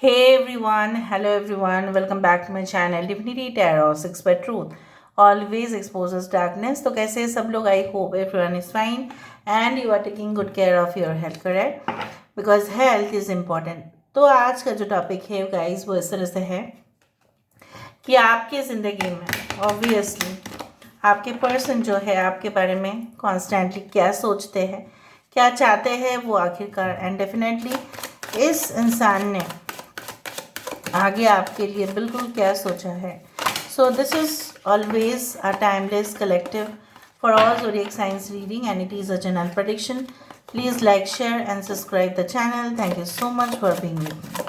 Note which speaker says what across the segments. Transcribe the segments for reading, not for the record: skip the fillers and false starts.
Speaker 1: Hey everyone, hello everyone, welcome back to my channel Divinity Tarot 6 by Truth always exposes darkness. तो कैसे हैं सब लोग? I hope everyone is fine and you are taking good care of your health, correct? Because health is important. तो आज का जो topic है गाइस वो इस तरह से है कि आपके ज़िंदगी में ऑब्वियसली आपके पर्सन जो है आपके बारे में कॉन्स्टेंटली क्या सोचते हैं, क्या चाहते हैं वो आखिरकार, एंड डेफिनेटली इस इंसान ने आगे आपके लिए बिल्कुल क्या सोचा है. So this is always a timeless collective for all zodiac science reading and it is a general prediction. Please like share and subscribe the channel. Thank you so much for being with me.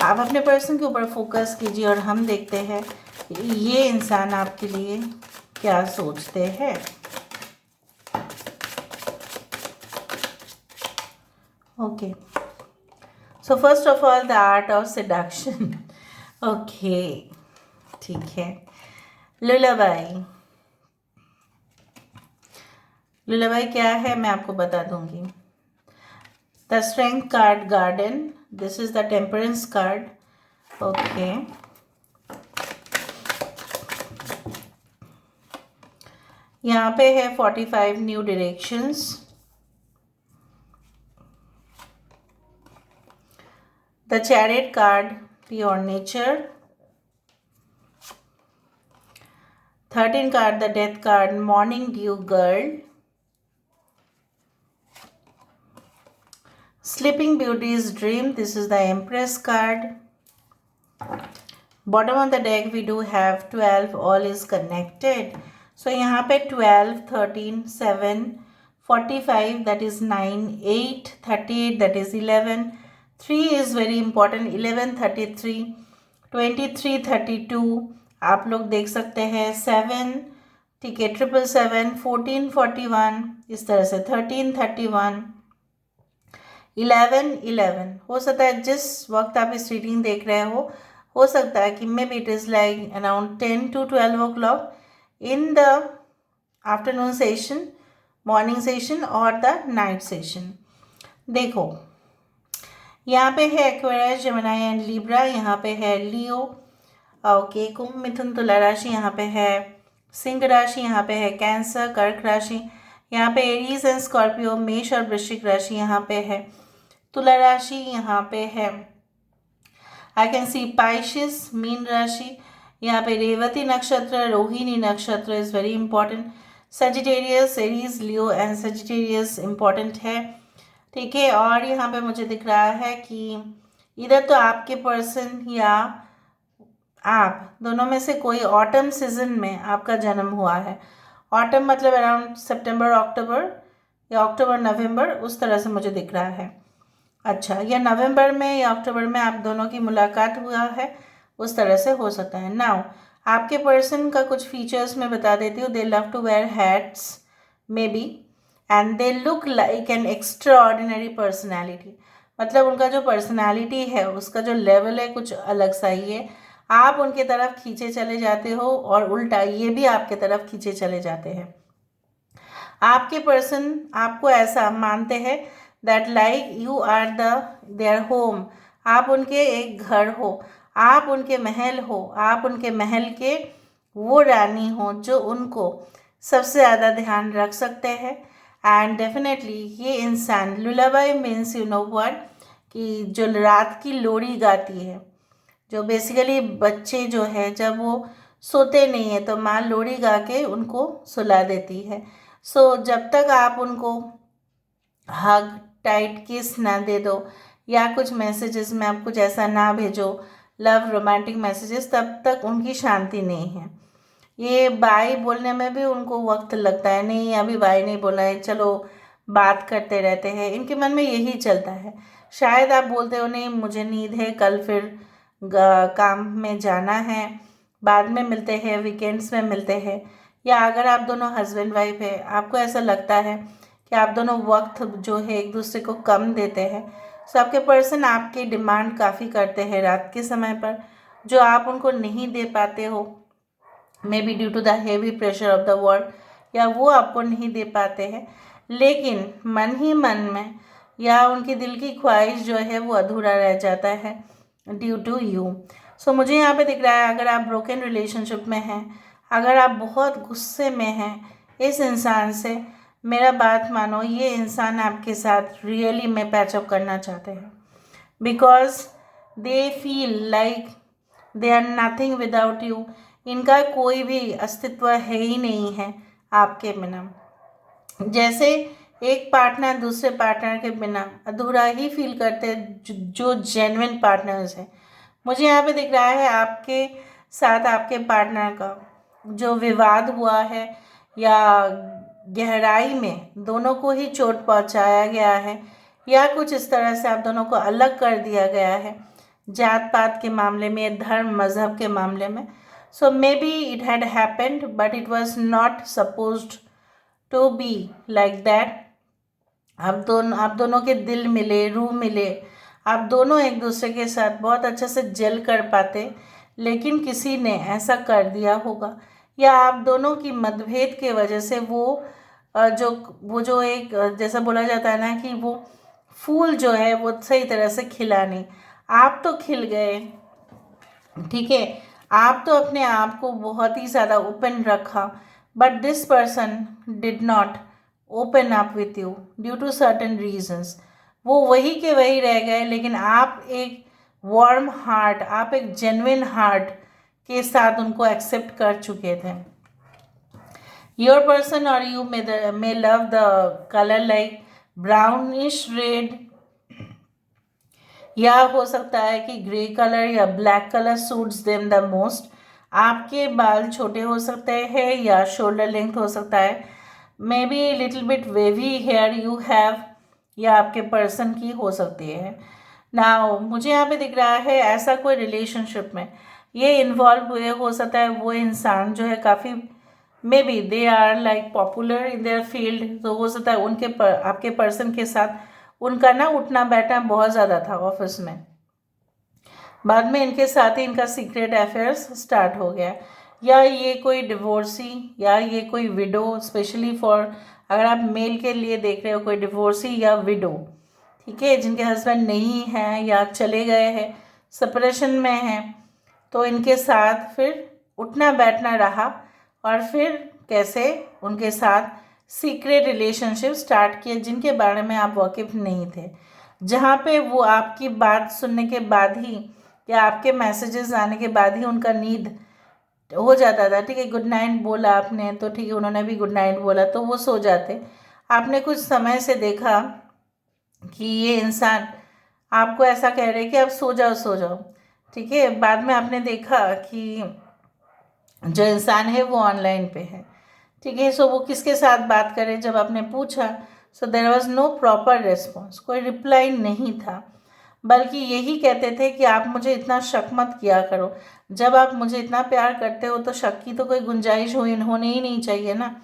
Speaker 1: आप अपने person के ऊपर focus कीजिए और हम देखते हैं कि ये इंसान आपके लिए क्या सोचते हैं. Okay, so first of all the art of seduction. Okay, ठीक है. लुलाबाई. लुलाबाई क्या है मैं आपको बता दूंगी. The strength card, garden. This is the temperance card. Okay, यहाँ पे है 45 new directions. The chariot card, pure nature. 13 card, the death card, morning dew girl. Sleeping Beauty's dream, this is the Empress card. Bottom of the deck we do have 12, all is connected. So यहाँ पे 12, 13, 7, 45 that is 9, 8, 38 that is 11, 3 is very important, 11, 33, 23, 32 आप लोग देख सकते हैं, 7, ठीक है, 777, 14, 41 इस तरह से, 13, 31, 11, 11 हो सकता है जिस वक्त आप इस रीडिंग देख रहे हो सकता है कि may be it is like around 10 to 12 o'clock in the afternoon session, morning session और द नाइट सेशन. देखो यहाँ पे है एक्वेरियस, जेमिनी एंड लिब्रा. यहाँ पे है लियो. ओके, कुंभ, मिथुन, तुला राशि. यहाँ पे है सिंह राशि. यहाँ पे है कैंसर, कर्क राशि. यहाँ पे एरीज एंड स्कॉर्पियो, मेष और वृश्चिक राशि. यहाँ पे है तुला राशि. यहाँ पे है आई कैन सी पाइशिस, मीन राशि. यहाँ पे रेवती नक्षत्र, रोहिणी नक्षत्र is very important. Sagittarius, Aries, Leo and Sagittarius important है, ठीक है. और यहाँ पे मुझे दिख रहा है कि इधर तो आपके पर्सन या आप दोनों में से कोई ऑटम सीजन में आपका जन्म हुआ है. ऑटम मतलब अराउंड सितंबर, अक्टूबर या अक्टूबर नवंबर, उस तरह से मुझे दिख रहा है. अच्छा, या नवंबर में या अक्टूबर में आप दोनों की मुलाकात हुआ है, उस तरह से हो सकता है. नाउ आपके पर्सन का कुछ फीचर्स मैं बता देती हूँ. They love to wear hats maybe and they look like an extraordinary personality. मतलब उनका जो पर्सनैलिटी है उसका जो लेवल है कुछ अलग सा ही है. आप उनके तरफ खींचे चले जाते हो और उल्टा ये भी आपके तरफ खींचे चले जाते हैं. आपके पर्सन आपको ऐसा मानते हैं that like you are the their home. आप उनके एक घर हो, आप उनके महल हो, आप उनके महल के वो रानी हो जो उनको सबसे ज़्यादा ध्यान रख सकते हैं. एंड डेफिनेटली ये इंसान, लुलाबाई मीन्स यू नो व्हाट, कि जो रात की लोरी गाती है, जो बेसिकली बच्चे जो है जब वो सोते नहीं है तो माँ लोरी गा के उनको सुला देती है. सो जब तक आप उनको हग, टाइट किस ना दे दो या कुछ मैसेजेस में आप कुछ ऐसा ना भेजो, लव रोमांटिक मैसेजेस, तब तक उनकी शांति नहीं है. ये बाय बोलने में भी उनको वक्त लगता है. नहीं, अभी बाय नहीं बोला है, चलो बात करते रहते हैं. इनके मन में यही चलता है. शायद आप बोलते हो नहीं मुझे नींद है, कल फिर काम में जाना है, बाद में मिलते हैं, वीकेंड्स में मिलते हैं. या अगर आप दोनों हस्बैंड वाइफ है, आपको ऐसा लगता है कि आप दोनों वक्त जो है एक दूसरे को कम देते हैं. सो आपके पर्सन आपकी डिमांड काफ़ी करते हैं रात के समय पर, जो आप उनको नहीं दे पाते हो, maybe due to the heavy pressure of the work, या वो आपको नहीं दे पाते हैं. लेकिन मन ही मन में या उनके दिल की ख्वाहिश जो है वो अधूरा रह जाता है ड्यू टू यू। सो मुझे यहाँ पे दिख रहा है अगर आप ब्रोकन रिलेशनशिप में हैं, अगर आप बहुत गुस्से में हैं इस इंसान से, मेरा बात मानो, ये इंसान आपके साथ रियली में पैचअप करना चाहते हैं, because they feel like they are nothing without you. इनका कोई भी अस्तित्व है ही नहीं है आपके बिना। जैसे एक पार्टनर दूसरे पार्टनर के बिना अधूरा ही फील करते हैं जो जेन्युइन पार्टनर्स हैं। मुझे यहाँ पे दिख रहा है आपके साथ आपके पार्टनर का जो विवाद हुआ है या गहराई में दोनों को ही चोट पहुँचाया गया है या कुछ इस तरह से आप दोनों को अलग कर दिया गया है जात पात के मामले में, धर्म मज़हब के मामले में। So maybe it had happened but it was not supposed to be like that. आप दोनों के दिल मिले, रूह मिले, आप दोनों एक दूसरे के साथ बहुत अच्छे से जेल कर पाते, लेकिन किसी ने ऐसा कर दिया होगा या आप दोनों की मतभेद के वजह से वो जो एक जैसा बोला जाता है ना कि वो फूल जो है वो सही तरह से खिला नहीं। आप तो खिल गए, ठीक है, आप तो अपने आप को बहुत ही ज़्यादा ओपन रखा, but this person did not open up with you due to certain reasons. वो वही के वही रह गए, लेकिन आप एक वार्म हार्ट, आप एक जेन्युइन हार्ट के साथ उनको एक्सेप्ट कर चुके थे। योर पर्सन और you may love the color like brownish red, या हो सकता है कि ग्रे कलर या black colour suits them the most. आपके बाल छोटे हो सकते हैं या शोल्डर लेंथ हो सकता है, may be little bit wavy hair you have, या आपके पर्सन की हो सकती है। नाउ मुझे यहाँ पे दिख रहा है ऐसा कोई रिलेशनशिप में ये इन्वॉल्व हुए, हो सकता है वो इंसान जो है काफ़ी may be they are like popular in their field, तो हो सकता है आपके पर्सन के साथ उनका ना उठना बैठना बहुत ज़्यादा था ऑफिस में। बाद में इनके साथ ही इनका सीक्रेट अफेयर्स स्टार्ट हो गया, या ये कोई डिवोर्सी या ये कोई विडो, स्पेशली फॉर अगर आप मेल के लिए देख रहे हो, कोई डिवोर्सी या विडो, ठीक है, जिनके हस्बैंड नहीं हैं या चले गए हैं, सेपरेशन में हैं, तो इनके साथ फिर उठना बैठना रहा और फिर कैसे उनके साथ सीक्रेट रिलेशनशिप स्टार्ट किए जिनके बारे में आप वाकिफ़ नहीं थे, जहाँ पे वो आपकी बात सुनने के बाद ही या आपके मैसेजेस आने के बाद ही उनका नींद हो जाता था, ठीक है, गुड नाइट बोला आपने तो ठीक है, उन्होंने भी गुड नाइट बोला तो वो सो जाते। आपने कुछ समय से देखा कि ये इंसान आपको ऐसा कह रहे कि आप सो जाओ, ठीक है, बाद में आपने देखा कि जो इंसान है वो ऑनलाइन पे है, ठीक है। सो वो किसके साथ बात करें, जब आपने पूछा so there was no proper response, कोई रिप्लाई नहीं था, बल्कि यही कहते थे कि आप मुझे इतना शक मत किया करो, जब आप मुझे इतना प्यार करते हो तो शक की तो कोई गुंजाइश होने ही नहीं चाहिए ना।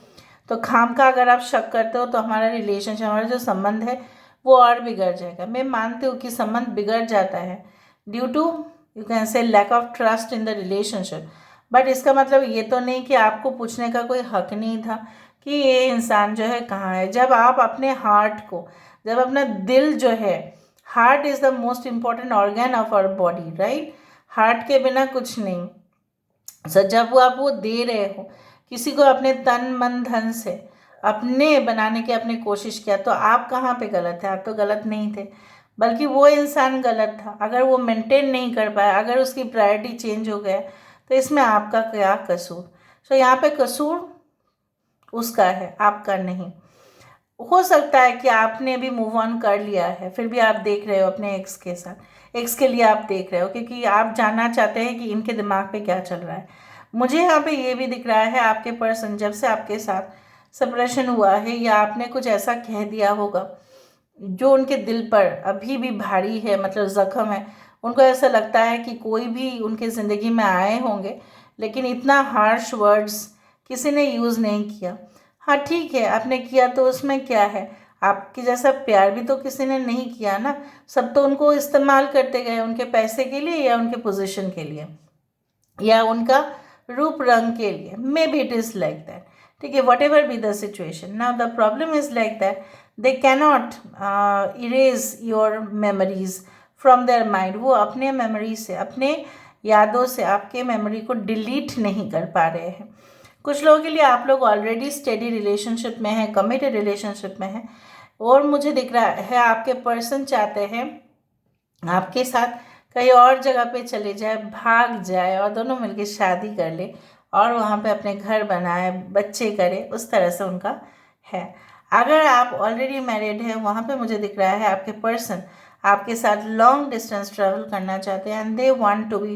Speaker 1: तो खाम का अगर आप शक करते हो तो हमारा रिलेशनशिप, हमारा जो संबंध है वो और बिगड़ जाएगा। मैं मानती हूँ कि संबंध बिगड़ जाता है due to you can say lack of trust in the relationship, but इसका मतलब ये तो नहीं कि आपको पूछने का कोई हक नहीं था कि ये इंसान जो है कहाँ है। जब आप अपने हार्ट को, जब अपना दिल जो है, heart is the most important organ of our body, right, heart के बिना कुछ नहीं। सो जब आप वो दे रहे हो किसी को अपने तन मन धन से अपने बनाने की आपने कोशिश किया, तो आप कहाँ पे गलत है? आप तो गलत नहीं थे, बल्कि वो इंसान गलत था। अगर वो मेंटेन नहीं कर पाया, अगर उसकी प्रायोरिटी चेंज हो गया, तो इसमें आपका क्या कसूर? सो यहाँ पे कसूर उसका है, आपका नहीं। हो सकता है कि आपने भी मूव ऑन कर लिया है, फिर भी आप देख रहे हो अपने एक्स के साथ, एक्स के लिए आप देख रहे हो क्योंकि आप जानना चाहते हैं कि इनके दिमाग पे क्या चल रहा है। मुझे यहाँ पे ये भी दिख रहा है आपके पर्सन जब से आपके साथ सेपरेशन हुआ है या आपने कुछ ऐसा कह दिया होगा जो उनके दिल पर अभी भी भारी है, मतलब ज़ख्म है। उनको ऐसा लगता है कि कोई भी उनके ज़िंदगी में आए होंगे लेकिन इतना हार्श वर्ड्स किसी ने यूज़ नहीं किया। हाँ ठीक है, आपने किया तो उसमें क्या है, आपके जैसा प्यार भी तो किसी ने नहीं किया ना। सब तो उनको इस्तेमाल करते गए उनके पैसे के लिए या उनके पोजीशन के लिए या उनका रूप रंग के लिए। May be it is like that, ठीक है, what ever be the situation. Now the problem is like that they cannot erase your memories from their mind. वो अपने मेमोरी से, अपने यादों से आपके मेमोरी को डिलीट नहीं कर पा रहे हैं। कुछ लोगों के लिए आप लोग ऑलरेडी स्टेडी रिलेशनशिप में हैं, कमिटेड रिलेशनशिप में हैं, और मुझे दिख रहा है आपके पर्सन चाहते हैं आपके साथ कहीं और जगह पे चले जाए, भाग जाए और दोनों मिलकर शादी कर ले और वहाँ पे अपने घर बनाए, बच्चे करे, उस तरह से उनका है। अगर आप ऑलरेडी मैरिड हैं, वहाँ पे मुझे दिख रहा है आपके पर्सन आपके साथ लॉन्ग डिस्टेंस ट्रेवल करना चाहते हैं and they want to be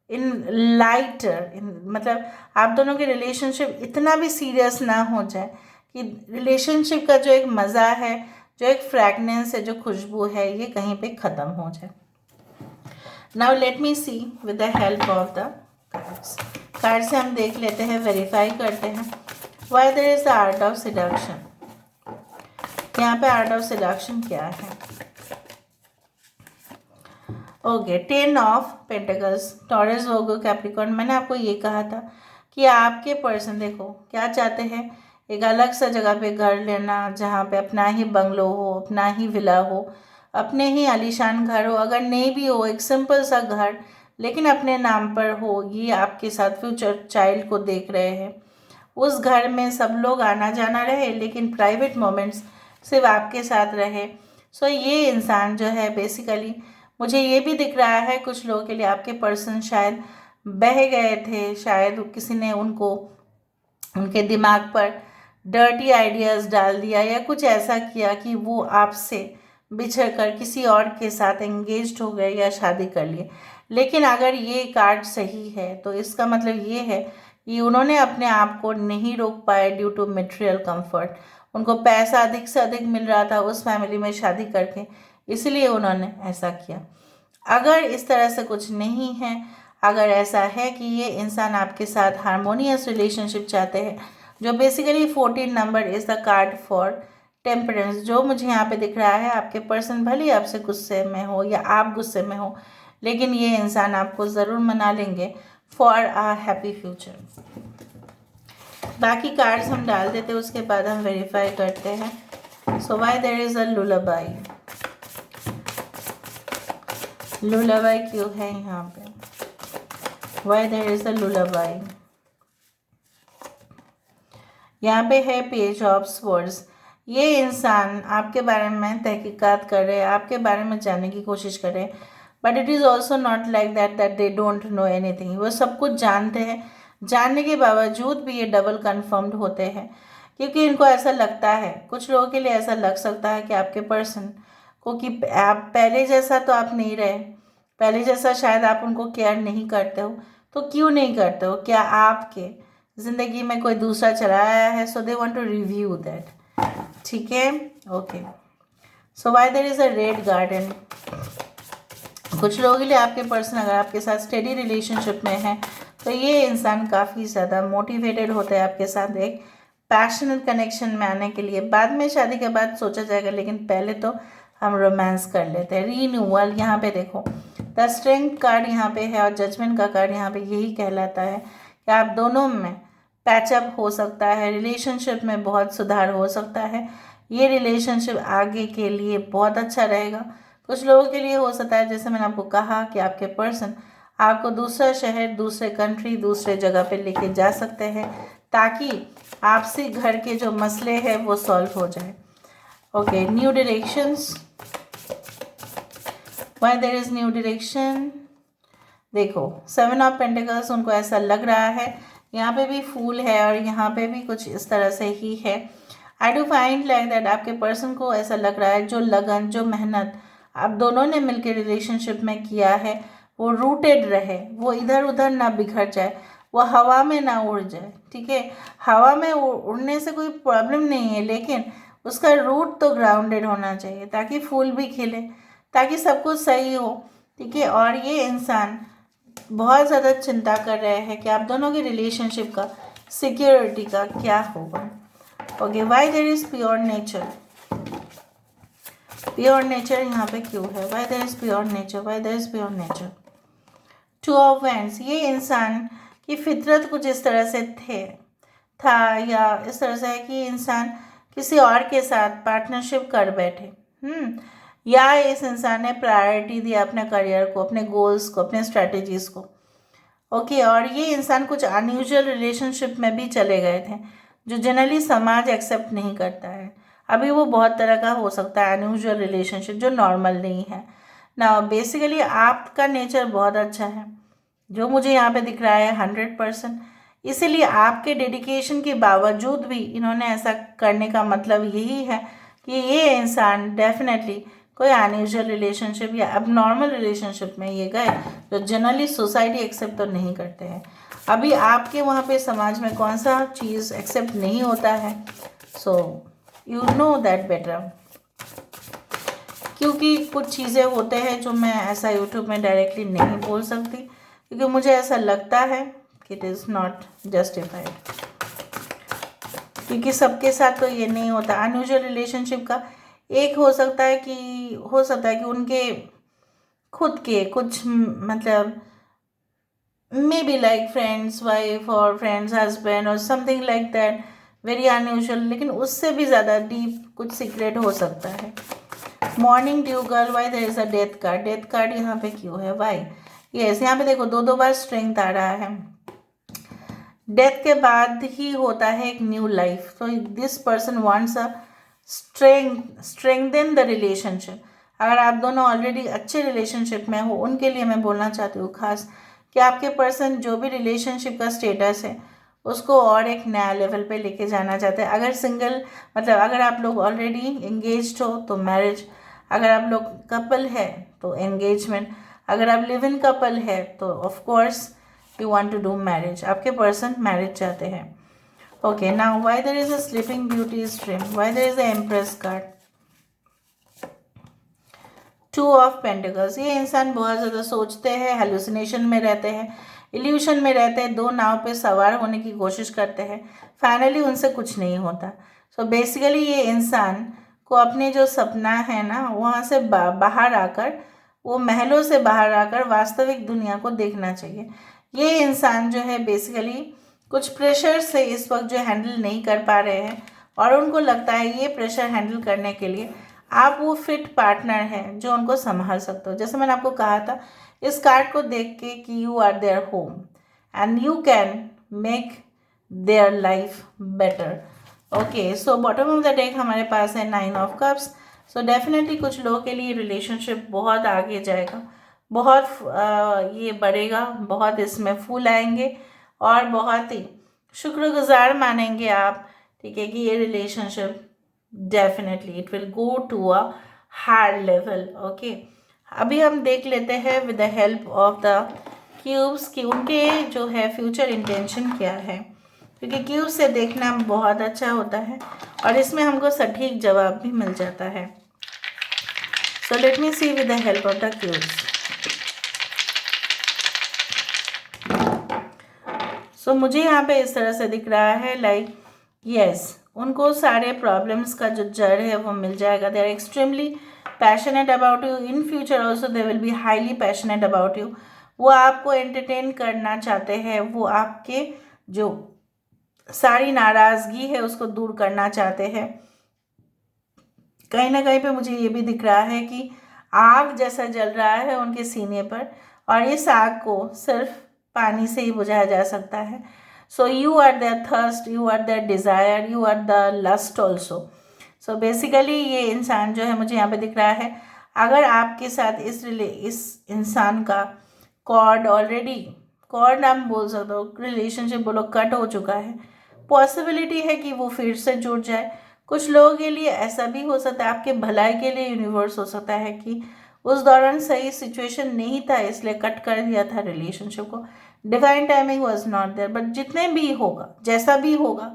Speaker 1: in lighter, मतलब आप दोनों के रिलेशनशिप इतना भी सीरियस ना हो जाए कि रिलेशनशिप का जो एक मज़ा है, जो एक फ्रैगनेंस है, जो खुशबू है, ये कहीं पे ख़त्म हो जाए। Now let me see with the help of the cards. Card से हम देख लेते हैं, वेरीफाई करते हैं why there is the art of seduction. यहाँ पे आर्ट ऑफ सिडक्शन क्या है? Okay, 10 of pentacles, Taurus, Virgo, Capricorn. मैंने आपको ये कहा था कि आपके पर्सन देखो क्या चाहते हैं, एक अलग सा जगह पे घर लेना, जहाँ पे अपना ही बंगलो हो, अपना ही विला हो, अपने ही आलीशान घर हो, अगर नहीं भी हो एक सिंपल सा घर लेकिन अपने नाम पर हो। ये आपके साथ फ्यूचर चाइल्ड को देख रहे हैं। उस घर में सब लोग आना जाना रहे लेकिन प्राइवेट मोमेंट्स सिर्फ आपके साथ रहे। सो ये इंसान जो है बेसिकली, मुझे ये भी दिख रहा है कुछ लोगों के लिए आपके पर्सन शायद बह गए थे, शायद किसी ने उनको उनके दिमाग पर डर्टी आइडियाज़ डाल दिया या कुछ ऐसा किया कि वो आपसे बिछड़ कर किसी और के साथ एंगेज्ड हो गए या शादी कर लिए। लेकिन अगर ये कार्ड सही है तो इसका मतलब ये है कि उन्होंने अपने आप को नहीं रोक पाए ड्यू टू मटेरियल कंफर्ट। उनको पैसा अधिक से अधिक मिल रहा था उस फैमिली में शादी करके, इसलिए उन्होंने ऐसा किया। अगर इस तरह से कुछ नहीं है, अगर ऐसा है कि ये इंसान आपके साथ हारमोनियस रिलेशनशिप चाहते हैं, जो basically 14 number is the card for temperance, जो मुझे यहाँ पे दिख रहा है आपके पर्सन भले ही आपसे गुस्से में हो या आप गुस्से में हो, लेकिन ये इंसान आपको ज़रूर मना लेंगे फॉर आ हैप्पी फ्यूचर। बाकी कार्ड्स हम डाल देते हैं, उसके बाद हम वेरीफाई करते हैं। So why there is a lullaby. Lullaby क्यों है यहाँ पे? Why there is a lullaby? यहाँ पे है पेज ऑफ स्वर्ड्स। ये इंसान आपके बारे में तहकीकात कर रहे हैं, आपके बारे में जानने की कोशिश कर रहे हैं, but it is also not like that that they don't know anything. वो सब कुछ जानते हैं, जानने के बावजूद भी ये डबल कन्फर्म्ड होते हैं, क्योंकि इनको ऐसा लगता है, कुछ लोगों के लिए ऐसा लग सकता है कि आपके पर्सन को कि आप पहले जैसा तो आप नहीं रहे, पहले जैसा शायद आप उनको केयर नहीं करते हो। तो क्यों नहीं करते हो? क्या आपके ज़िंदगी में कोई दूसरा चला आया है? So they want to review that. ठीक है, okay. So why there is a red garden. कुछ लोगों के लिए आपके पर्सन अगर आपके साथ स्टेडी रिलेशनशिप में है तो ये इंसान काफ़ी ज़्यादा मोटिवेटेड होता है आपके साथ एक पैशनेट कनेक्शन में आने के लिए। बाद में शादी के बाद सोचा जाएगा, लेकिन पहले तो हम रोमांस कर लेते हैं। रीन्यूअल, यहाँ पे देखो द स्ट्रेंथ कार्ड यहाँ पे है और जजमेंट का कार्ड यहाँ पे यही कहलाता है कि आप दोनों में पैचअप हो सकता है, रिलेशनशिप में बहुत सुधार हो सकता है। ये रिलेशनशिप आगे के लिए बहुत अच्छा रहेगा। कुछ लोगों के लिए हो सकता है, जैसे मैंने आपको कहा, कि आपके पर्सन आपको दूसरा शहर, दूसरे कंट्री, दूसरे जगह पे लेके जा सकते हैं ताकि आपसी घर के जो मसले हैं वो सॉल्व हो जाए। Okay, new directions. Why there is new direction? देखो 7 ऑफ पेंटिकल्स, उनको ऐसा लग रहा है यहाँ पे भी फूल है और यहाँ पे भी कुछ इस तरह से ही है। I do find like that आपके पर्सन को ऐसा लग रहा है जो लगन, जो मेहनत आप दोनों ने मिलकर रिलेशनशिप में किया है वो रूटेड रहे, वो इधर उधर ना बिखर जाए, वो हवा में ना उड़ जाए। ठीक है, हवा में उड़ने से कोई प्रॉब्लम नहीं है, लेकिन उसका रूट तो ग्राउंडेड होना चाहिए ताकि फूल भी खिले, ताकि सब कुछ सही हो। ठीक है, और ये इंसान बहुत ज़्यादा चिंता कर रहे हैं कि आप दोनों की रिलेशनशिप का, सिक्योरिटी का क्या होगा। Okay, why there is pure nature. Pure nature यहाँ पे क्यों है? Why there is pure nature, why there is pure nature. 2 of wands, ये इंसान की फितरत कुछ इस तरह से था या इस तरह से है कि इंसान किसी और के साथ पार्टनरशिप कर बैठे। या इस इंसान ने प्रायोरिटी दिया अपने करियर को, अपने गोल्स को, अपने स्ट्रेटजीज को। ओके, और ये इंसान कुछ अनयूजुअल रिलेशनशिप में भी चले गए थे जो जनरली समाज एक्सेप्ट नहीं करता है। अभी वो बहुत तरह का हो सकता है अनयूजुअल रिलेशनशिप जो नॉर्मल नहीं है ना। बेसिकली आपका नेचर बहुत अच्छा है जो मुझे यहाँ पे दिख रहा है 100%। इसीलिए आपके डेडिकेशन के बावजूद भी इन्होंने ऐसा करने का मतलब यही है कि ये इंसान डेफिनेटली कोई अनयूजुअल रिलेशनशिप या अबनॉर्मल रिलेशनशिप में ये गए जो जनरली सोसाइटी एक्सेप्ट तो नहीं करते हैं। अभी आपके वहाँ पे समाज में कौन सा चीज़ एक्सेप्ट नहीं होता है, so you know that better. क्योंकि कुछ चीज़ें होते हैं जो मैं ऐसा यूट्यूब में डायरेक्टली नहीं बोल सकती, क्योंकि मुझे ऐसा लगता है कि इट इज़ नॉट जस्टिफाइड, क्योंकि सबके साथ तो ये नहीं होता। अनयूजुअल रिलेशनशिप का एक हो सकता है कि उनके खुद के कुछ मतलब may be like friends wife और फ्रेंड्स हस्बैंड और something like that, very unusual, लेकिन उससे भी ज़्यादा डीप कुछ सीक्रेट हो सकता है। Morning dew girl, why there is a death card. Death card यहाँ पे क्यों है, वाई? यस, यहाँ पे देखो दो बार स्ट्रेंथ आ रहा है। डेथ के बाद ही होता है एक new life. So this person wants a strengthen the relationship. अगर आप दोनों ऑलरेडी अच्छे रिलेशनशिप में हो, उनके लिए मैं बोलना चाहती हूँ खास कि आपके पर्सन जो भी रिलेशनशिप का स्टेटस है उसको और एक नया लेवल पे लेके जाना चाहते हैं। अगर सिंगल मतलब अगर आप लोग ऑलरेडी एंगेज्ड हो तो मैरिज, अगर आप लोग कपल है तो एंगेजमेंट, अगर आप लिव इन कपल है तो of course you want to do marriage. आपके पर्सन मैरिज चाहते हैं। Okay, now why there is a sleeping beauty dream, why there is a empress card, 2 of pentacles. ये इंसान बहुत ज़्यादा सोचते हैं, हेलुसिनेशन में रहते हैं, इल्यूशन में रहते हैं, 2 नाव पे सवार होने की कोशिश करते हैं, फाइनली उनसे कुछ नहीं होता। सो बेसिकली ये इंसान को अपने जो सपना है ना वहाँ से बाहर आकर, वो महलों से बाहर आकर वास्तविक दुनिया को देखना चाहिए। ये इंसान जो है बेसिकली कुछ प्रेशर से इस वक्त जो हैंडल नहीं कर पा रहे हैं, और उनको लगता है ये प्रेशर हैंडल करने के लिए आप वो फिट पार्टनर हैं जो उनको संभाल सकते हो। जैसे मैंने आपको कहा था इस कार्ड को देख के कि you are their home and you can make their life better. Okay, so bottom of the deck हमारे पास है 9 ऑफ कप्स। सो डेफिनेटली कुछ लोगों के लिए रिलेशनशिप बहुत आगे जाएगा, बहुत ये बढ़ेगा, बहुत इसमें फूल आएंगे और बहुत ही शुक्रगुजार मानेंगे आप, ठीक है, कि ये relationship definitely it will go to a higher level. Okay, अभी हम देख लेते हैं with the help of the cubes कि उनके जो है फ्यूचर इंटेंशन क्या है, क्योंकि क्यूब से देखना बहुत अच्छा होता है और इसमें हमको सटीक जवाब भी मिल जाता है। So let me see with the help of the cubes. So मुझे यहाँ पे इस तरह से दिख रहा है लाइक यस, उनको सारे प्रॉब्लम्स का जो जड़ है वो मिल जाएगा। They are extremely passionate about you, in future also they will be highly passionate about you. वो आपको एंटरटेन करना चाहते हैं, वो आपके जो सारी नाराज़गी है उसको दूर करना चाहते हैं। कहीं ना कहीं पे मुझे ये भी दिख रहा है कि आग जैसा जल रहा है उनके सीने पर, और इस आग को सिर्फ पानी से ही बुझाया जा सकता है। So you are their thirst, you are their desire, you are the lust also. So basically ये इंसान जो है मुझे यहाँ पे दिख रहा है, अगर आपके साथ इस इंसान का कॉर्ड ऑलरेडी, कॉर्ड आप बोल सकते हो, रिलेशनशिप बोलो, कट हो चुका है, पॉसिबिलिटी है कि वो फिर से जुड़ जाए। कुछ लोगों के लिए ऐसा भी हो सकता है, आपके भलाई के लिए यूनिवर्स हो सकता है कि उस दौरान सही सिचुएशन नहीं था इसलिए कट कर दिया था रिलेशनशिप को, divine timing was not there. But जितने भी होगा, जैसा भी होगा,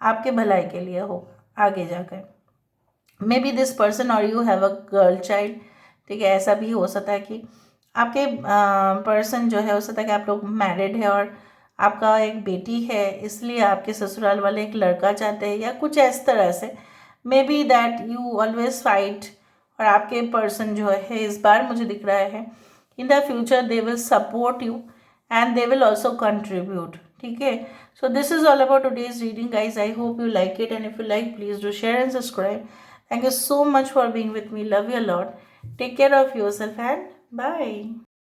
Speaker 1: आपके भलाई के लिए होगा आगे जाकर। मे बी दिस पर्सन और you have a girl child, ठीक है, ऐसा भी हो सकता है कि आपके पर्सन जो है हो सकता है कि आप लोग मैरिड है और आपका एक बेटी है, इसलिए आपके ससुराल वाले एक लड़का चाहते हैं या कुछ इस तरह से। May be that you always fight, और आपके पर्सन जो है इस बार मुझे दिख रहा है in the future they will support you and they will also contribute, ठीक है. So this is all about today's reading, guys. I hope you like it, and if you like, please do share and subscribe. Thank you so much for being with me. Love you a lot. Take care of yourself and bye.